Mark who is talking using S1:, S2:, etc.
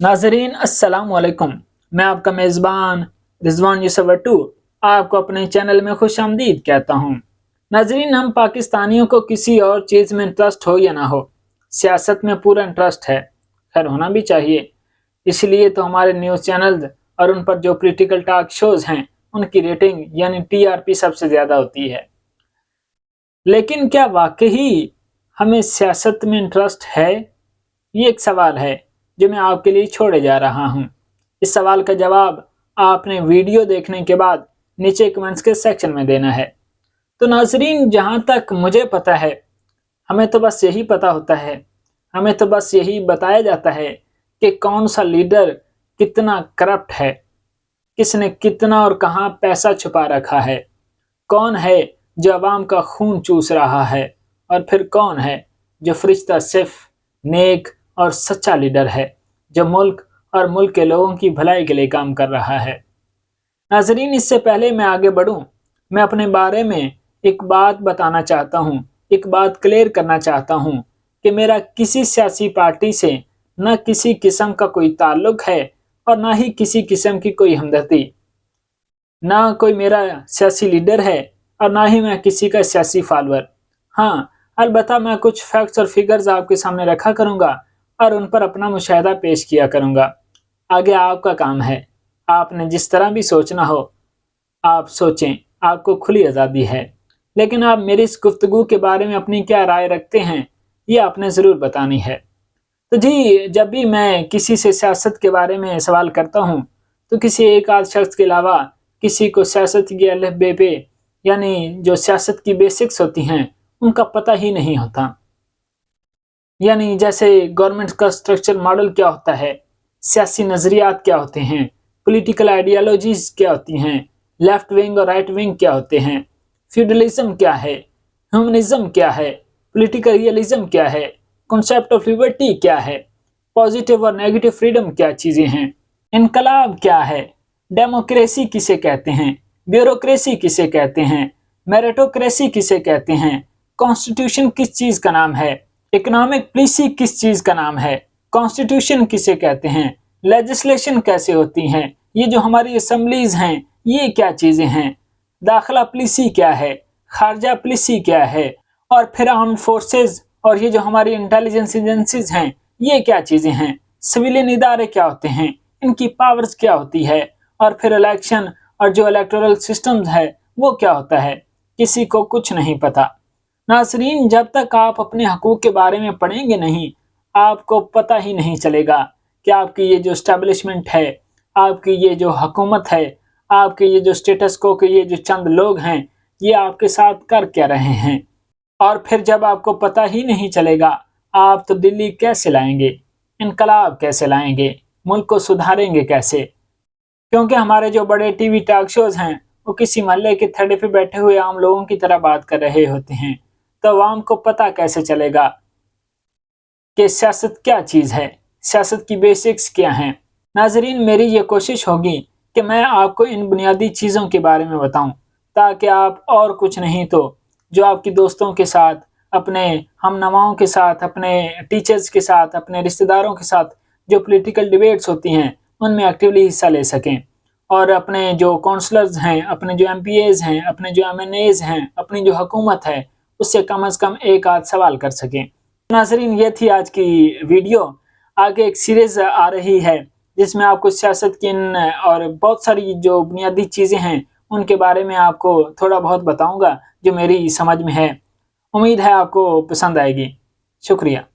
S1: नाजरीन अस्सलाम वालेकुम। मैं आपका मेज़बान रिजवान यूसुफ आपको अपने चैनल में खुश आमदीद कहता हूँ। नाजरीन, हम पाकिस्तानियों को किसी और चीज़ में इंटरेस्ट हो या ना हो, सियासत में पूरा इंटरेस्ट है। खैर, होना भी चाहिए। इसलिए तो हमारे न्यूज़ चैनल और उन पर जो पॉलिटिकल टॉक शोज़ हैं, उनकी रेटिंग यानी टीआरपी सबसे ज़्यादा होती है। लेकिन क्या वाकई हमें सियासत में इंटरेस्ट है? ये एक सवाल है जो मैं आपके लिए छोड़े जा रहा हूँ। इस सवाल का जवाब आपने वीडियो देखने के बाद नीचे कमेंट्स के सेक्शन में देना है। तो नाजरीन, जहाँ तक मुझे पता है, हमें तो बस यही पता होता है, हमें तो बस यही बताया जाता है कि कौन सा लीडर कितना करप्ट है, किसने कितना और कहाँ पैसा छुपा रखा है, कौन है जो अवाम का खून चूस रहा है, और फिर कौन है जो फरिश्ता सिर्फ नेक और सच्चा लीडर है जो मुल्क और मुल्क के लोगों की भलाई के लिए काम कर रहा है। नाजरीन, इससे पहले मैं आगे बढ़ूं, मैं अपने बारे में एक बात बताना चाहता हूं, एक बात क्लियर करना चाहता हूं कि मेरा किसी सियासी पार्टी से न किसी किस्म का कोई ताल्लुक है और ना ही किसी किस्म की कोई हमदर्दी। ना कोई मेरा सियासी लीडर है और ना ही मैं किसी का सियासी फॉलोअर। हाँ, अलबत्ता मैं कुछ फैक्ट्स और फिगर्स आपके सामने रखा करूँगा और उन पर अपना मुशाहिदा पेश किया करूँगा। आगे आपका काम है, आपने जिस तरह भी सोचना हो आप सोचें, आपको खुली आज़ादी है। लेकिन आप मेरी इस गुफ्तगू के बारे में अपनी क्या राय रखते हैं, ये आपने ज़रूर बतानी है। तो जी, जब भी मैं किसी से सियासत के बारे में सवाल करता हूँ, तो किसी एक आध शख्स के अलावा किसी को सियासत के अलफ-बे पे यानी जो सियासत की बेसिक्स होती हैं, उनका पता ही नहीं होता। यानी जैसे गवर्नमेंट का स्ट्रक्चर मॉडल क्या होता है, सियासी नज़रियात क्या होते हैं, पॉलिटिकल आइडियोलॉजीज़ क्या होती हैं, लेफ्ट विंग और राइट विंग क्या होते हैं, फ्यूडलिज्म क्या है, ह्यूमनिज्म क्या है, पॉलिटिकल रियलिज्म क्या है, कॉन्सेप्ट ऑफ लिबर्टी क्या है, पॉजिटिव और नेगेटिव फ्रीडम क्या चीज़ें हैं, इनकलाब क्या है, डेमोक्रेसी किसे कहते हैं, ब्यूरोक्रेसी किसे कहते हैं, मेरिटोक्रेसी किसे कहते हैं, कॉन्स्टिट्यूशन किस चीज़ का नाम है, इकोनॉमिक पॉलिसी किस चीज़ का नाम है, कॉन्स्टिट्यूशन किसे कहते हैं, लेजिस्लेशन कैसे होती हैं, ये जो हमारी असेंबलीज हैं ये क्या चीज़ें हैं, दाखिला पॉलिसी क्या है, खारजा पॉलिसी क्या है, और फिर आर्म फोर्सेस और ये जो हमारी इंटेलिजेंस एजेंसीज हैं ये क्या चीज़ें हैं, सिविलियन इदारे क्या होते हैं, इनकी पावर्स क्या होती है, और फिर इलेक्शन और जो इलेक्टोरल सिस्टम्स है वो क्या होता है, किसी को कुछ नहीं पता। नाज़रीन, जब तक आप अपने हकूक़ के बारे में पढ़ेंगे नहीं, आपको पता ही नहीं चलेगा कि आपकी ये जो एस्टेब्लिशमेंट है, आपकी ये जो हुकूमत है, आपके ये जो स्टेटस को के ये जो चंद लोग हैं, ये आपके साथ कर क्या रहे हैं। और फिर जब आपको पता ही नहीं चलेगा, आप तो दिल्ली कैसे लाएंगे, इनकलाब कैसे लाएंगे, मुल्क को सुधारेंगे कैसे? क्योंकि हमारे जो बड़े टीवी टॉक शोज़ हैं, वो किसी मोहल्ले के थड़े पे बैठे हुए आम लोगों की तरह बात कर रहे होते हैं। तो अवाम को पता कैसे चलेगा कि सियासत क्या चीज़ है, सियासत की बेसिक्स क्या हैं। नाजरीन, मेरी ये कोशिश होगी कि मैं आपको इन बुनियादी चीज़ों के बारे में बताऊं, ताकि आप और कुछ नहीं तो जो आपके दोस्तों के साथ, अपने हमनवाओं के साथ, अपने टीचर्स के साथ, अपने रिश्तेदारों के साथ जो पॉलिटिकल डिबेट्स होती हैं उनमें एक्टिवली हिस्सा ले सकें, और अपने जो काउंसलर्स हैं, अपने जो एमपीएज हैं, अपने जो एमएनएज हैं, अपनी जो हुकूमत है उससे कम से कम एक आध सवाल कर सकें। नाज़रीन, ये थी आज की वीडियो। आगे एक सीरीज़ आ रही है जिसमें आपको सियासत की और बहुत सारी जो बुनियादी चीज़ें हैं उनके बारे में आपको थोड़ा बहुत बताऊंगा जो मेरी समझ में है। उम्मीद है आपको पसंद आएगी। शुक्रिया।